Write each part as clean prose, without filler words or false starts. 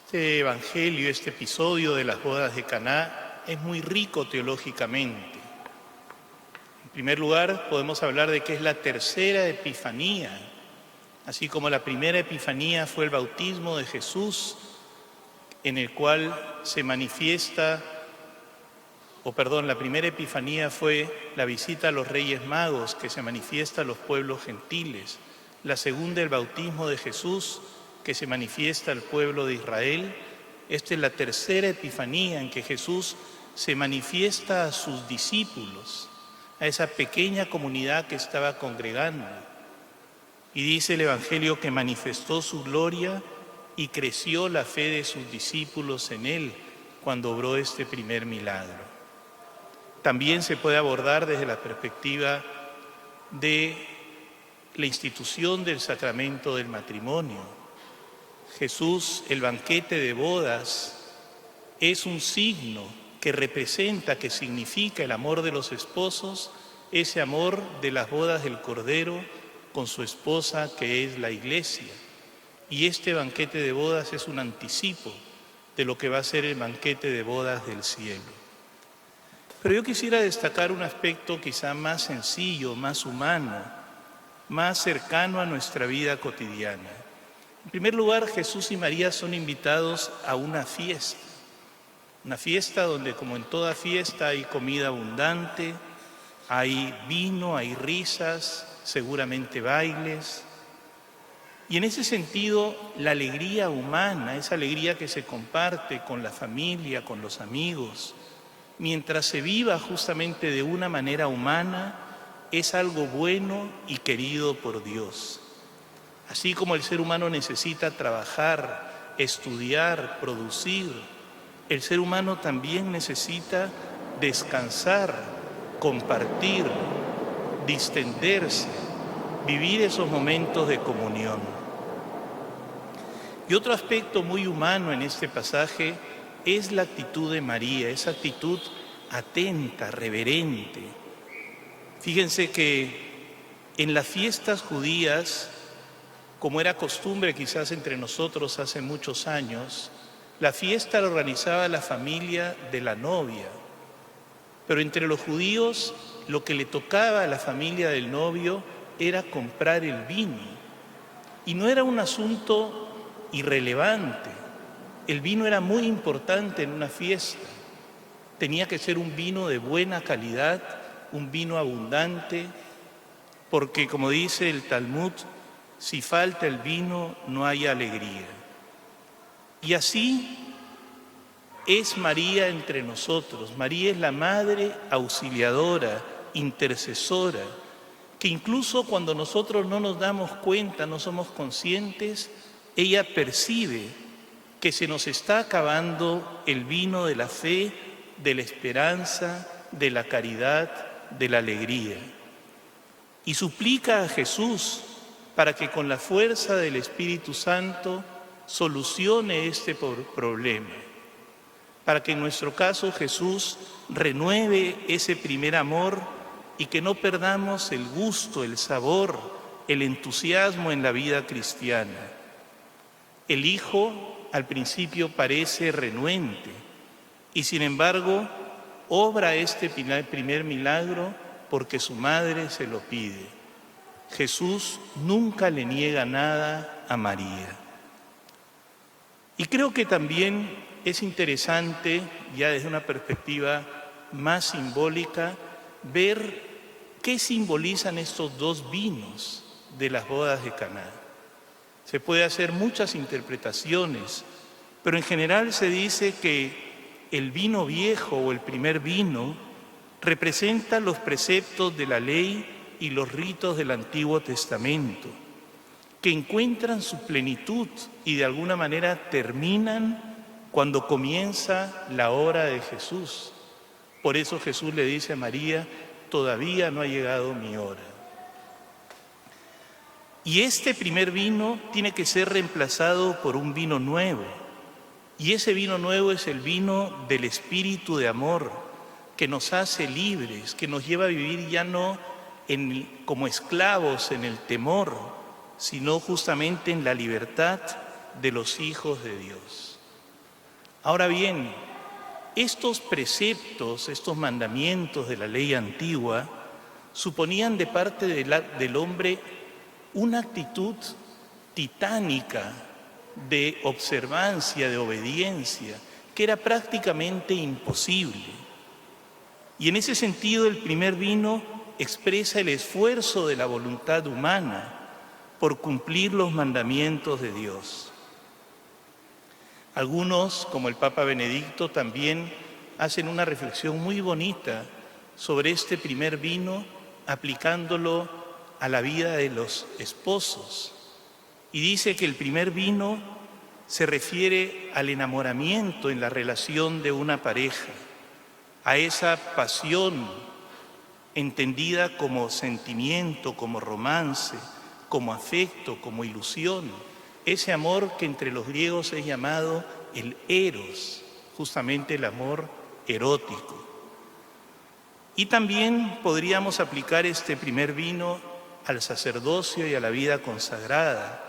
Este evangelio, este episodio de las bodas de Caná es muy rico teológicamente. En primer lugar, podemos hablar de que es la tercera epifanía. Así como la primera epifanía fue el bautismo de Jesús, en el cual se manifiesta, la primera epifanía fue la visita a los Reyes Magos, que se manifiesta a los pueblos gentiles. La segunda, el bautismo de Jesús, que se manifiesta al pueblo de Israel. Esta es la tercera epifanía en que Jesús se manifiesta a sus discípulos, a esa pequeña comunidad que estaba congregando. Y dice el Evangelio que manifestó su gloria y creció la fe de sus discípulos en él cuando obró este primer milagro. También se puede abordar desde la perspectiva de la institución del sacramento del matrimonio. Jesús, el banquete de bodas, es un signo que representa, que significa el amor de los esposos, ese amor de las bodas del Cordero con su esposa que es la Iglesia. Y este banquete de bodas es un anticipo de lo que va a ser el banquete de bodas del cielo. Pero yo quisiera destacar un aspecto quizá más sencillo, más humano, más cercano a nuestra vida cotidiana. En primer lugar, Jesús y María son invitados a una fiesta donde, como en toda fiesta, hay comida abundante, hay vino, hay risas, seguramente bailes. Y en ese sentido, la alegría humana, esa alegría que se comparte con la familia, con los amigos, mientras se viva justamente de una manera humana, es algo bueno y querido por Dios. Así como el ser humano necesita trabajar, estudiar, producir, el ser humano también necesita descansar, compartir, distenderse, vivir esos momentos de comunión. Y otro aspecto muy humano en este pasaje es la actitud de María, esa actitud atenta, reverente. Fíjense que en las fiestas judías, como era costumbre quizás entre nosotros hace muchos años, la fiesta la organizaba la familia de la novia. Pero entre los judíos, lo que le tocaba a la familia del novio era comprar el vino. Y no era un asunto irrelevante. El vino era muy importante en una fiesta. Tenía que ser un vino de buena calidad, un vino abundante, porque como dice el Talmud, si falta el vino, no hay alegría. Y así es María entre nosotros. María es la madre auxiliadora, intercesora, que incluso cuando nosotros no nos damos cuenta, no somos conscientes, ella percibe que se nos está acabando el vino de la fe, de la esperanza, de la caridad, de la alegría. Y suplica a Jesús para que con la fuerza del Espíritu Santo solucione este problema, para que en nuestro caso Jesús renueve ese primer amor y que no perdamos el gusto, el sabor, el entusiasmo en la vida cristiana. El Hijo al principio parece renuente y sin embargo obra este primer milagro porque su madre se lo pide. Jesús nunca le niega nada a María. Y creo que también es interesante, ya desde una perspectiva más simbólica, ver qué simbolizan estos dos vinos de las bodas de Caná. Se puede hacer muchas interpretaciones, pero en general se dice que el vino viejo o el primer vino representa los preceptos de la ley y los ritos del Antiguo Testamento, que encuentran su plenitud y de alguna manera terminan cuando comienza la hora de Jesús. Por eso Jesús le dice a María, todavía no ha llegado mi hora. Y este primer vino tiene que ser reemplazado por un vino nuevo. Y ese vino nuevo es el vino del Espíritu de amor, que nos hace libres, que nos lleva a vivir ya no como esclavos en el temor, sino justamente en la libertad de los hijos de Dios. Ahora bien, estos preceptos, estos mandamientos de la ley antigua, suponían de parte del hombre una actitud titánica de observancia, de obediencia, que era prácticamente imposible. Y en ese sentido el primer vino expresa el esfuerzo de la voluntad humana por cumplir los mandamientos de Dios. Algunos, como el Papa Benedicto, también hacen una reflexión muy bonita sobre este primer vino, aplicándolo a la vida de los esposos. Y dice que el primer vino se refiere al enamoramiento en la relación de una pareja, a esa pasión entendida como sentimiento, como romance, como afecto, como ilusión, ese amor que entre los griegos es llamado el eros, justamente el amor erótico. Y también podríamos aplicar este primer vino al sacerdocio y a la vida consagrada.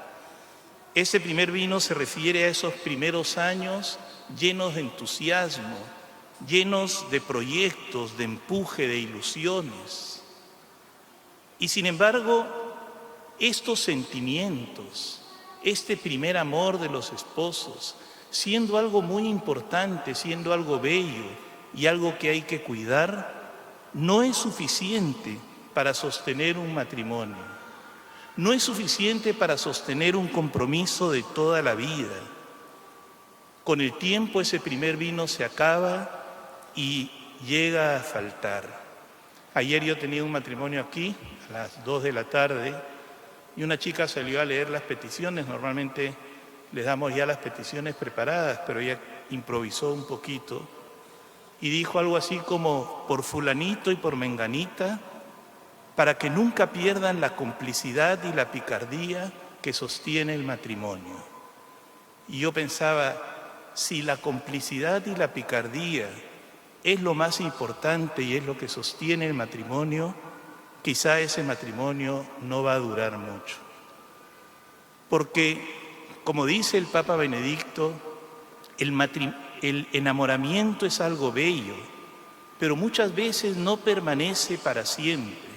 Ese primer vino se refiere a esos primeros años llenos de entusiasmo, llenos de proyectos, de empuje, de ilusiones. Y sin embargo, estos sentimientos, este primer amor de los esposos, siendo algo muy importante, siendo algo bello y algo que hay que cuidar, no es suficiente para sostener un matrimonio. No es suficiente para sostener un compromiso de toda la vida. Con el tiempo ese primer vino se acaba y llega a faltar. Ayer yo tenía un matrimonio aquí, a las 2 de la tarde, y una chica salió a leer las peticiones. Normalmente les damos ya las peticiones preparadas, pero ella improvisó un poquito y dijo algo así como: por fulanito y por menganita, para que nunca pierdan la complicidad y la picardía que sostiene el matrimonio. Y yo pensaba, si la complicidad y la picardía es lo más importante y es lo que sostiene el matrimonio, quizá ese matrimonio no va a durar mucho. Porque, como dice el Papa Benedicto, el enamoramiento es algo bello, pero muchas veces no permanece para siempre.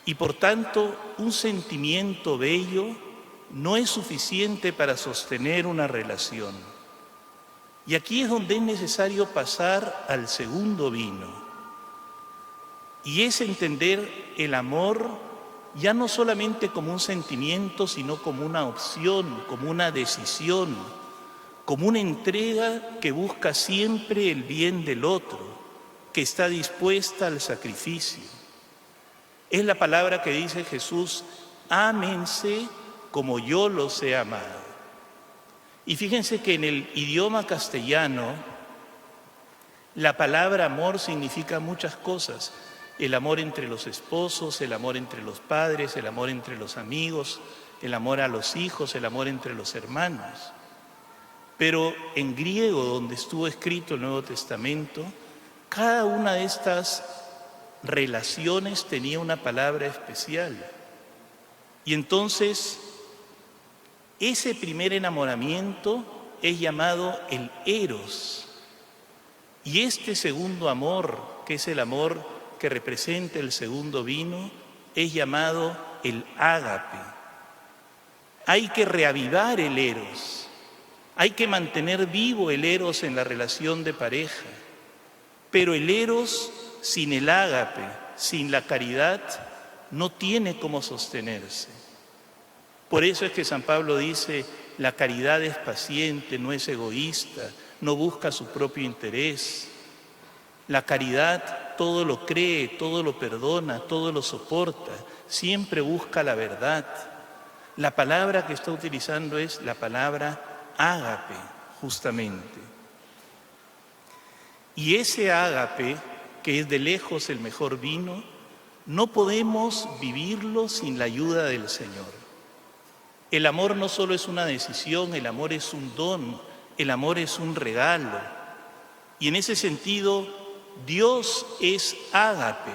Y por tanto, un sentimiento bello no es suficiente para sostener una relación. Y aquí es donde es necesario pasar al segundo vino. Y es entender el amor ya no solamente como un sentimiento, sino como una opción, como una decisión, como una entrega que busca siempre el bien del otro, que está dispuesta al sacrificio. Es la palabra que dice Jesús: ámense como yo los he amado. Y fíjense que en el idioma castellano la palabra amor significa muchas cosas. El amor entre los esposos, el amor entre los padres, el amor entre los amigos, el amor a los hijos, el amor entre los hermanos. Pero en griego, donde estuvo escrito el Nuevo Testamento, cada una de estas relaciones tenía una palabra especial. Y entonces, ese primer enamoramiento es llamado el eros. Y este segundo amor, que es el amor que representa el segundo vino, es llamado el ágape. Hay que reavivar el eros. Hay que mantener vivo el eros en la relación de pareja. Pero el eros sin el ágape, sin la caridad, no tiene cómo sostenerse. Por eso es que San Pablo dice: la caridad es paciente, no es egoísta, no busca su propio interés. La caridad todo lo cree, todo lo perdona, todo lo soporta, siempre busca la verdad. La palabra que está utilizando es la palabra ágape, justamente. Y ese ágape, que es de lejos el mejor vino, no podemos vivirlo sin la ayuda del Señor. El amor no solo es una decisión, el amor es un don, el amor es un regalo. Y en ese sentido, Dios es ágape,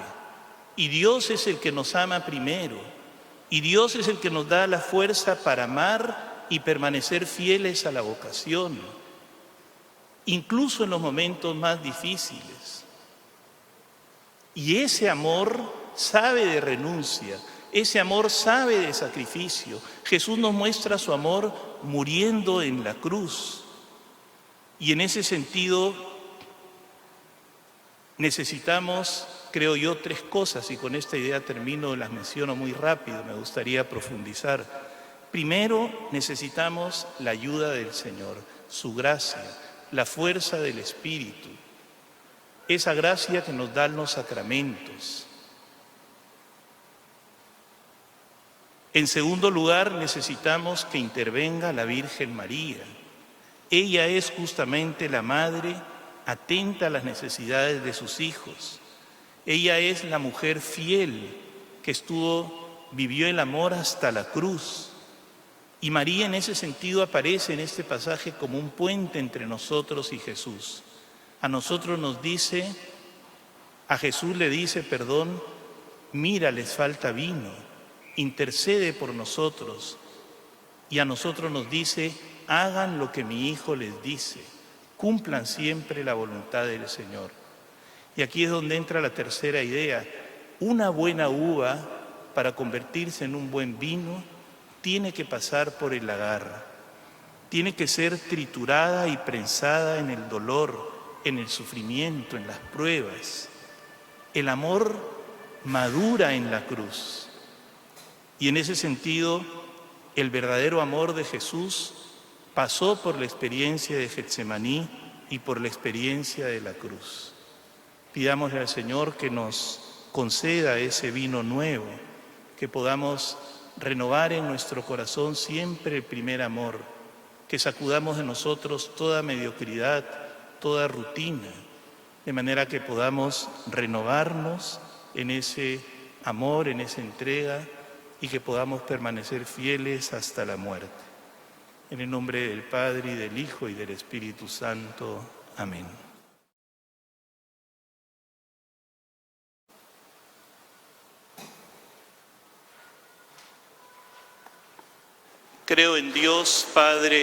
y Dios es el que nos ama primero, y Dios es el que nos da la fuerza para amar y permanecer fieles a la vocación. incluso en los momentos más difíciles. Y ese amor sabe de renuncia, ese amor sabe de sacrificio. Jesús nos muestra su amor muriendo en la cruz. Y en ese sentido necesitamos, creo yo, tres cosas, y con esta idea termino, las menciono muy rápido, me gustaría profundizar. Primero, necesitamos la ayuda del Señor, su gracia, la fuerza del Espíritu, esa gracia que nos dan los sacramentos. En segundo lugar, necesitamos que intervenga la Virgen María. Ella es justamente la madre atenta a las necesidades de sus hijos. Ella es la mujer fiel que vivió el amor hasta la cruz. Y María en ese sentido aparece en este pasaje como un puente entre nosotros y Jesús. A nosotros nos dice, a Jesús le dice, perdón, mira, les falta vino, intercede por nosotros. Y a nosotros nos dice, hagan lo que mi hijo les dice, cumplan siempre la voluntad del Señor. Y aquí es donde entra la tercera idea. Una buena uva, para convertirse en un buen vino, tiene que pasar por el lagar, tiene que ser triturada y prensada en el dolor, en el sufrimiento, en las pruebas. El amor madura en la cruz. Y en ese sentido, el verdadero amor de Jesús pasó por la experiencia de Getsemaní y por la experiencia de la cruz. Pidámosle al Señor que nos conceda ese vino nuevo, que podamos renovar en nuestro corazón siempre el primer amor, que sacudamos de nosotros toda mediocridad, toda rutina, de manera que podamos renovarnos en ese amor, en esa entrega, y que podamos permanecer fieles hasta la muerte. En el nombre del Padre, y del Hijo, y del Espíritu Santo. Amén. Creo en Dios, Padre